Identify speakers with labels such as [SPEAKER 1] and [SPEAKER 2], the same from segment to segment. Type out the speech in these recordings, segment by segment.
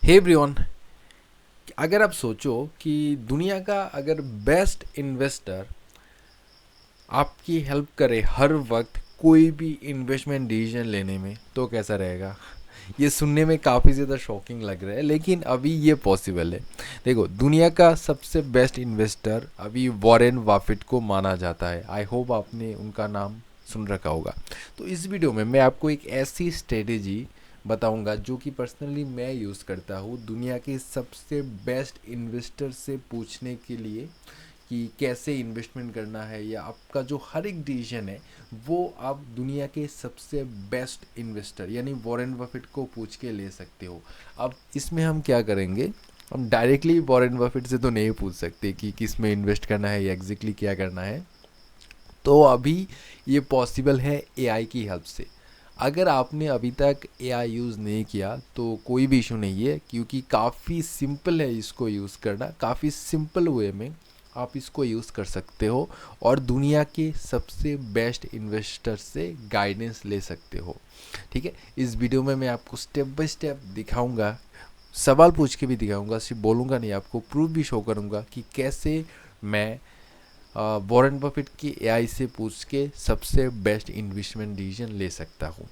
[SPEAKER 1] Hey everyone, अगर आप सोचो कि दुनिया का अगर बेस्ट इन्वेस्टर आपकी हेल्प करे हर वक्त कोई भी इन्वेस्टमेंट डिसीजन लेने में, तो कैसा रहेगा। ये सुनने में काफ़ी ज़्यादा शॉकिंग लग रहा है, लेकिन अभी ये पॉसिबल है। देखो, दुनिया का सबसे बेस्ट इन्वेस्टर अभी वॉरेन बाफेट को माना जाता है। आई होप आपने उनका नाम सुन रखा होगा। तो इस वीडियो में मैं आपको एक ऐसी स्ट्रेटेजी बताऊंगा जो कि पर्सनली मैं यूज़ करता हूँ दुनिया के सबसे बेस्ट इन्वेस्टर से पूछने के लिए कि कैसे इन्वेस्टमेंट करना है, या आपका जो हर एक डिसीजन है वो आप दुनिया के सबसे बेस्ट इन्वेस्टर यानी वॉरेन बफेट को पूछ के ले सकते हो। अब इसमें हम क्या करेंगे, हम डायरेक्टली वॉरेन बफेट से तो नहीं पूछ सकते कि किस में इन्वेस्ट करना है या एग्जैक्टली क्या करना है। तो अभी ये पॉसिबल है एआई की हेल्प से। अगर आपने अभी तक एआई यूज़ नहीं किया तो कोई भी इशू नहीं है, क्योंकि काफ़ी सिंपल है इसको यूज़ करना। काफ़ी सिंपल वे में आप इसको यूज़ कर सकते हो और दुनिया के सबसे बेस्ट इन्वेस्टर से गाइडेंस ले सकते हो। ठीक है, इस वीडियो में मैं आपको स्टेप बाय स्टेप दिखाऊंगा, सवाल पूछ के भी दिखाऊंगा, सिर्फ बोलूँगा नहीं, आपको प्रूफ भी शो करूँगा कि कैसे मैं वॉरेन बफेट की एआई से पूछ के सबसे बेस्ट इन्वेस्टमेंट डिसीजन ले सकता हूँ।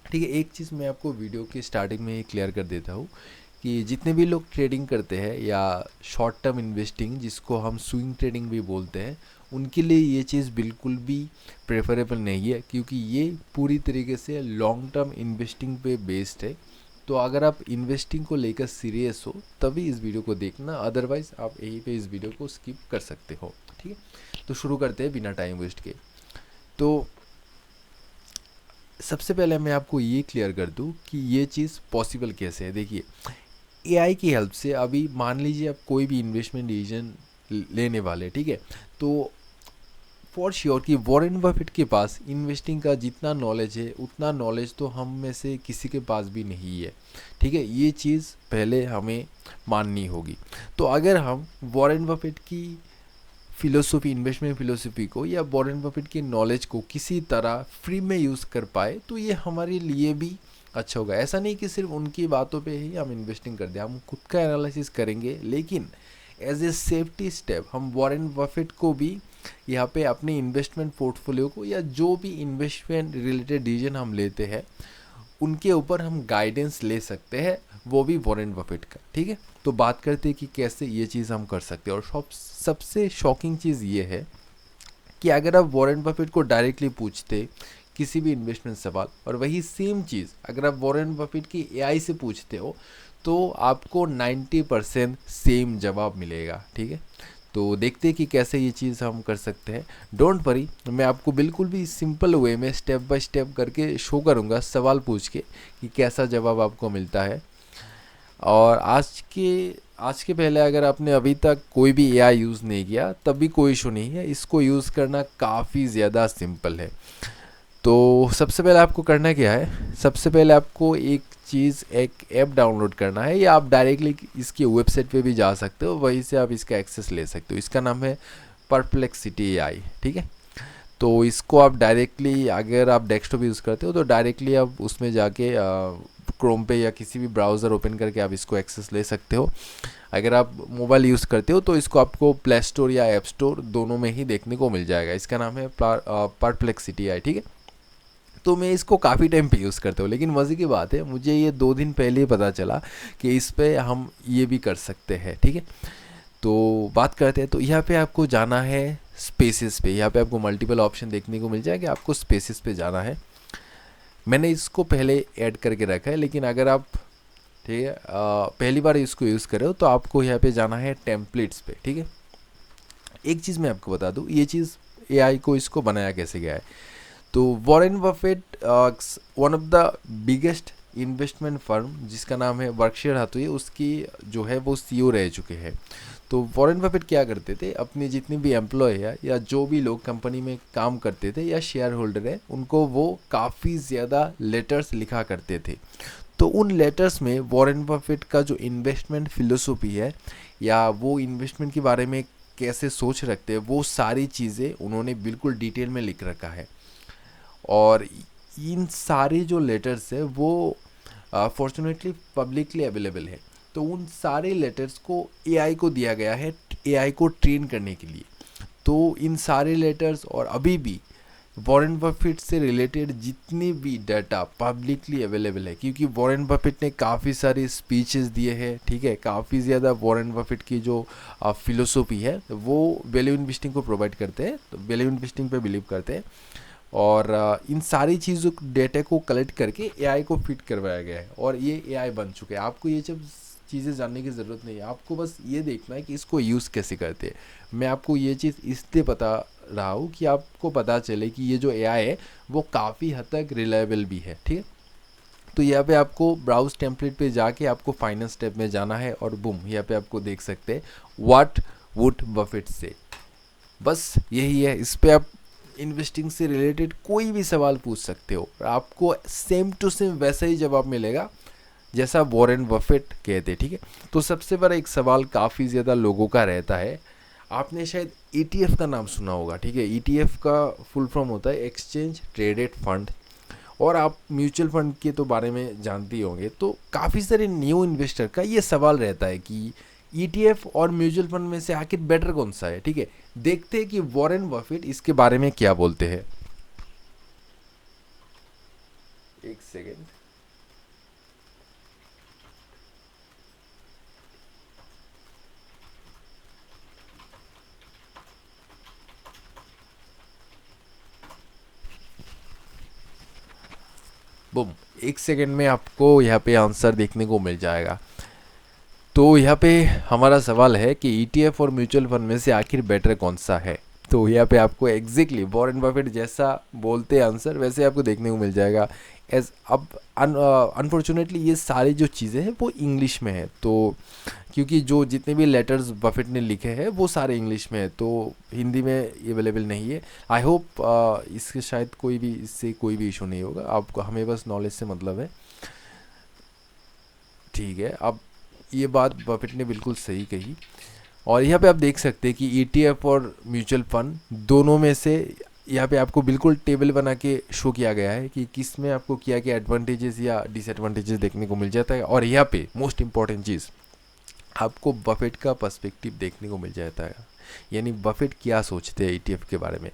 [SPEAKER 1] ठीक है, एक चीज़ मैं आपको वीडियो की स्टार्टिंग में ही क्लियर कर देता हूँ कि जितने भी लोग ट्रेडिंग करते हैं या शॉर्ट टर्म इन्वेस्टिंग जिसको हम स्विंग ट्रेडिंग भी बोलते हैं, उनके लिए ये चीज़ बिल्कुल भी प्रेफरेबल नहीं है, क्योंकि ये पूरी तरीके से लॉन्ग टर्म इन्वेस्टिंग पे बेस्ड है। तो अगर आप इन्वेस्टिंग को लेकर सीरियस हो तभी इस वीडियो को देखना, अदरवाइज़ आप यहीं पे इस वीडियो को स्किप कर सकते हो। ठीक है, तो शुरू करते हैं बिना टाइम वेस्ट के। तो सबसे पहले मैं आपको ये क्लियर कर दूं कि ये चीज़ पॉसिबल कैसे है। देखिए, एआई की हेल्प से अभी मान लीजिए आप कोई भी इन्वेस्टमेंट डिसीजन लेने वाले, ठीक है, तो फॉर श्योर कि वॉरेन बफेट के पास इन्वेस्टिंग का जितना नॉलेज है उतना नॉलेज तो हम में से किसी के पास भी नहीं है। ठीक है, ये चीज़ पहले हमें माननी होगी। तो अगर हम वॉरेन बफेट की फिलोसफी, इन्वेस्टमेंट फिलोसफी को या वॉरेन बफेट की नॉलेज को किसी तरह फ्री में यूज़ कर पाए तो ये हमारे लिए भी अच्छा होगा। ऐसा नहीं कि सिर्फ उनकी बातों पे ही हम इन्वेस्टिंग कर दें, हम खुद का एनालिसिस करेंगे, लेकिन एज ए सेफ्टी स्टेप हम वॉरेन बफेट को भी यहाँ पे अपने इन्वेस्टमेंट पोर्टफोलियो को या जो भी इन्वेस्टमेंट रिलेटेड डिसीजन हम लेते हैं उनके ऊपर हम गाइडेंस ले सकते हैं, वो भी वॉरेन बफेट का। ठीक है, तो बात करते हैं कि कैसे ये चीज़ हम कर सकते हैं। और सबसे शॉकिंग चीज़ ये है कि अगर आप वॉरेन बफेट को डायरेक्टली पूछते किसी भी इन्वेस्टमेंट सवाल, और वही सेम चीज़ अगर आप वॉरेन बफेट की एआई से पूछते हो, तो आपको 90% सेम जवाब मिलेगा। ठीक है, तो देखते हैं कि कैसे ये चीज़ हम कर सकते हैं। डोंट वरी, मैं आपको बिल्कुल भी सिंपल वे में स्टेप बाय स्टेप करके शो करूँगा सवाल पूछ के कि कैसा जवाब आपको मिलता है। और आज के पहले अगर आपने अभी तक कोई भी एआई यूज़ नहीं किया तब भी कोई इशू नहीं है, इसको यूज़ करना काफ़ी ज़्यादा सिंपल है। तो सबसे पहले आपको करना क्या है, सबसे पहले आपको एक ऐप डाउनलोड करना है, या आप डायरेक्टली इसकी वेबसाइट पे भी जा सकते हो, वहीं से आप इसका एक्सेस ले सकते हो। इसका नाम है परप्लेक्सिटी एआई। ठीक है, तो इसको आप डायरेक्टली, अगर आप डेस्कटॉप यूज़ करते हो तो डायरेक्टली आप उसमें जाके क्रोम पे या किसी भी ब्राउज़र ओपन करके आप इसको एक्सेस ले सकते हो। अगर आप मोबाइल यूज़ करते हो तो इसको आपको प्ले स्टोर या ऐप स्टोर दोनों में ही देखने को मिल जाएगा। इसका नाम है परप्लेक्सिटी एआई। ठीक है, तो मैं इसको काफ़ी टाइम पे यूज़ करता हूँ, लेकिन मज़े की बात है मुझे ये 2 दिन पहले ही पता चला कि इस पे हम ये भी कर सकते हैं। ठीक है, तो बात करते हैं। तो यहाँ पे आपको जाना है स्पेसेस पे, यहाँ पे आपको मल्टीपल ऑप्शन देखने को मिल जाएगा, आपको स्पेसेस पे जाना है। मैंने इसको पहले ऐड करके रखा है, लेकिन अगर आप, ठीक है, पहली बार इसको यूज़ कर रहे हो तो आपको यहाँ पे जाना है टेम्पलेट्स पे। ठीक है, एक चीज़ मैं आपको बता दूँ, ये चीज़ एआई को इसको बनाया कैसे गया है। तो Warren Buffett one of the biggest investment firm जिसका नाम है बर्कशायर हाथवे, उसकी जो है वो सीईओ रह चुके हैं। तो वॉरेन बफेट क्या करते थे, अपने जितने भी एम्प्लॉय है या जो भी लोग कंपनी में काम करते थे या शेयर होल्डर है, उनको वो काफ़ी ज़्यादा लेटर्स लिखा करते थे। तो उन लेटर्स में वॉरेन बफेट का जो इन्वेस्टमेंट फिलोसफी है या वो इन्वेस्टमेंट के बारे में कैसे सोच रखते हैं, वो सारी चीज़ें उन्होंने बिल्कुल डिटेल में लिख रखा है। और इन सारे जो लेटर्स है वो फॉर्चुनेटली पब्लिकली अवेलेबल है। तो उन सारे लेटर्स को एआई को दिया गया है एआई को ट्रेन करने के लिए। तो इन सारे लेटर्स और अभी भी वॉरेन बफेट से रिलेटेड जितने भी डाटा पब्लिकली अवेलेबल है, क्योंकि वॉरेन बफेट ने काफ़ी सारे स्पीचेस दिए हैं, ठीक है, काफ़ी ज़्यादा वॉरेन बफेट की जो फिलोसॉफी है वो वैल्यू इन्वेस्टिंग को प्रोवाइड करते हैं, तो वैल्यू इन्वेस्टिंग पे बिलीव करते हैं। और इन सारी चीज़ों डेटा को कलेक्ट करके एआई को फिट करवाया गया है और ये एआई बन चुके हैं। आपको ये सब चीज़ें जानने की ज़रूरत नहीं है, आपको बस ये देखना है कि इसको यूज़ कैसे करते हैं। मैं आपको ये चीज़ इसलिए बता रहा हूँ कि आपको पता चले कि ये जो एआई है वो काफ़ी हद तक रिलायबल भी है, ठीक है। तो यहाँ पे आपको ब्राउज टेम्पलेट पे जाके आपको फाइनेंस टैब में जाना है और बूम, यहाँ पे आपको देख सकते हैं व्हाट वुड बफेट से। बस यही है, इस पे आप इन्वेस्टिंग से रिलेटेड कोई भी सवाल पूछ सकते हो, आपको सेम टू सेम वैसा ही जवाब मिलेगा जैसा वॉरेन बफेट कहते, ठीक है। तो सबसे बड़ा एक सवाल काफ़ी ज़्यादा लोगों का रहता है, आपने शायद ETF का नाम सुना होगा, ठीक है। ETF का फुल फॉर्म होता है एक्सचेंज ट्रेडेड फंड, और आप म्यूचुअल फंड के तो बारे में जानते ही होंगे। तो काफ़ी सारे न्यू इन्वेस्टर का ये सवाल रहता है कि ETF और म्यूचुअल फंड में से आखिर बेटर कौन सा है, ठीक है। देखते हैं कि वॉरेन बफेट इसके बारे में क्या बोलते हैं। एक सेकेंड। बूम, एक सेकेंड में आपको यहाँ पे आंसर देखने को मिल जाएगा। तो यहाँ पे हमारा सवाल है कि ETF और म्यूचुअल फंड में से आखिर बेटर कौन सा है। तो यहाँ पे आपको एग्जैक्टली वॉरेन बफेट जैसा बोलते आंसर वैसे आपको देखने को मिल जाएगा। एज अब अनफॉर्चुनेटली ये सारी जो चीज़ें हैं वो इंग्लिश में है, तो क्योंकि जो जितने भी लेटर्स बफेट ने लिखे हैं वो सारे इंग्लिश में है, तो हिंदी में अवेलेबल नहीं है। आई होप इसके शायद इससे कोई भी इशू नहीं होगा, आपको हमें बस नॉलेज से मतलब है, ठीक है। अब ये बात बफेट ने बिल्कुल सही कही। और यहाँ पे आप देख सकते हैं कि ETF और म्यूचुअल फंड दोनों में से यहाँ पे आपको बिल्कुल टेबल बना के शो किया गया है कि किस में आपको क्या क्या एडवांटेजेस या डिसएडवांटेजेस देखने को मिल जाता है। और यहाँ पे मोस्ट इम्पॉर्टेंट चीज़, आपको बफेट का पर्सपेक्टिव देखने को मिल जाता है, यानी बफेट क्या सोचते हैं ETF के बारे में।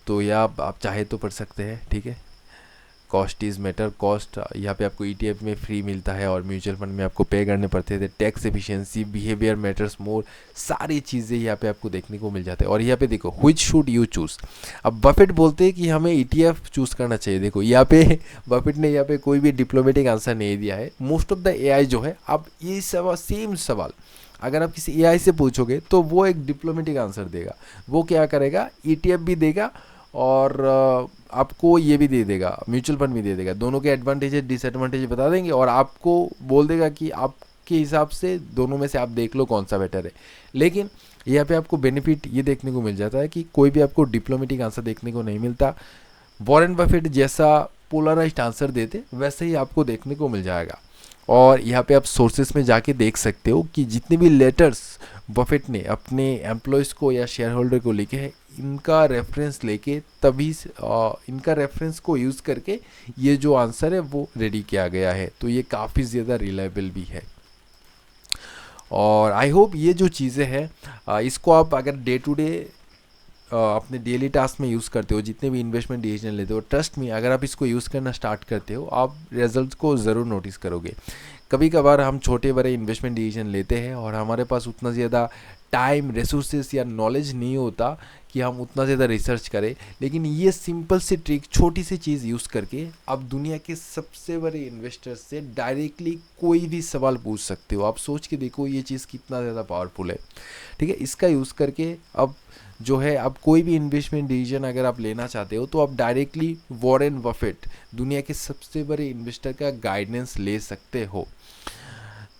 [SPEAKER 1] तो यह आप चाहे तो पढ़ सकते हैं, ठीक है। कॉस्ट इज़ मैटर, कॉस्ट यहाँ पे आपको ETF में फ्री मिलता है और म्यूचुअल फंड में आपको पे करने पड़ते थे। Tax efficiency, behaviour matters more, सारी चीज़ें यहाँ पे आपको देखने को मिल जाते हैं। और यहाँ पे देखो व्हिच शुड यू चूज़। अब बफेट बोलते हैं कि हमें ETF चूज़ करना चाहिए। देखो यहाँ पे बफेट ने यहाँ पे कोई भी डिप्लोमेटिक आंसर नहीं दिया है। मोस्ट ऑफ द AI जो है, अब ये सवाल सेम सवाल अगर आप किसी AI से पूछोगे तो वो एक डिप्लोमेटिक आंसर देगा। वो क्या करेगा, ETF भी देगा और आपको ये भी दे देगा, म्यूचुअल फंड भी दे देगा, दोनों के एडवांटेजेस डिसएडवांटेज बता देंगे और आपको बोल देगा कि आपके हिसाब से दोनों में से आप देख लो कौन सा बेटर है। लेकिन यहाँ पे आपको बेनिफिट ये देखने को मिल जाता है कि कोई भी आपको डिप्लोमेटिक आंसर देखने को नहीं मिलता। वॉरेन बफेट जैसा पोलराइज्ड आंसर देते वैसे ही आपको देखने को मिल जाएगा। और यहाँ पे आप सोर्सेस में जाके देख सकते हो कि जितने भी लेटर्स बफेट ने अपने एम्प्लॉयज़ को या शेयर होल्डर को लिखे हैं, इनका रेफरेंस लेके तभी इनका रेफरेंस को यूज़ करके ये जो आंसर है वो रेडी किया गया है। तो ये काफ़ी ज़्यादा रिलायबल भी है। और आई होप ये जो चीज़ें हैं इसको आप अगर डे टू डे अपने डेली टास्क में यूज़ करते हो, जितने भी इन्वेस्टमेंट डिसीजन लेते हो, ट्रस्ट में अगर आप इसको यूज़ करना स्टार्ट करते हो आप रिजल्ट्स को ज़रूर नोटिस करोगे। कभी कभार हम छोटे बड़े इन्वेस्टमेंट डिसीजन लेते हैं और हमारे पास उतना ज़्यादा टाइम, रिसोर्सेस या नॉलेज नहीं होता कि हम उतना ज़्यादा रिसर्च करें, लेकिन ये सिंपल सी ट्रिक, छोटी सी चीज़ यूज़ करके आप दुनिया के सबसे बड़े इन्वेस्टर्स से डायरेक्टली कोई भी सवाल पूछ सकते हो। आप सोच के देखो ये चीज़ कितना ज़्यादा पावरफुल है, ठीक है। इसका यूज़ करके अब जो है, आप कोई भी इन्वेस्टमेंट डिसीजन अगर आप लेना चाहते हो तो आप डायरेक्टली वॉरेन बफेट, दुनिया के सबसे बड़े इन्वेस्टर का गाइडेंस ले सकते हो।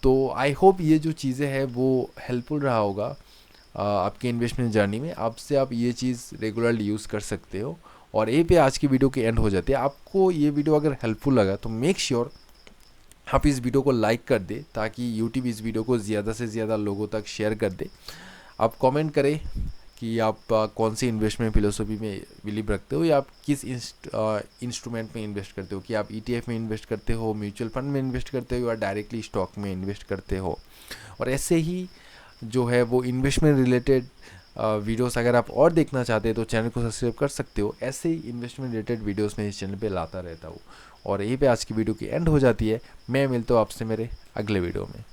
[SPEAKER 1] तो आई होप ये जो चीज़ें हैं वो हेल्पफुल रहा होगा आपके इन्वेस्टमेंट जर्नी में। आपसे आप ये चीज़ रेगुलरली यूज़ कर सकते हो। और ये पे आज की वीडियो के एंड हो जाते हैं। आपको ये वीडियो अगर हेल्पफुल लगा तो मेक श्योर आप इस वीडियो को लाइक कर दे ताकि यूट्यूब इस वीडियो को ज़्यादा से ज़्यादा लोगों तक शेयर कर दे। आप कमेंट करें कि आप कौन सी इन्वेस्टमेंट फिलोसफी में बिलीव रखते हो, या आप किस इंस्ट्रूमेंट में इन्वेस्ट करते हो, कि आप ETF में इन्वेस्ट करते हो, म्यूचुअल फंड में इन्वेस्ट करते हो, या डायरेक्टली स्टॉक में इन्वेस्ट करते हो। और ऐसे ही जो है वो इन्वेस्टमेंट रिलेटेड वीडियोस अगर आप और देखना चाहते हैं तो चैनल को सब्सक्राइब कर सकते हो। ऐसे ही इन्वेस्टमेंट रिलेटेड वीडियोस मैं इस चैनल पे लाता रहता हूँ। और यहीं पे आज की वीडियो की एंड हो जाती है। मैं मिलता हूँ आपसे मेरे अगले वीडियो में।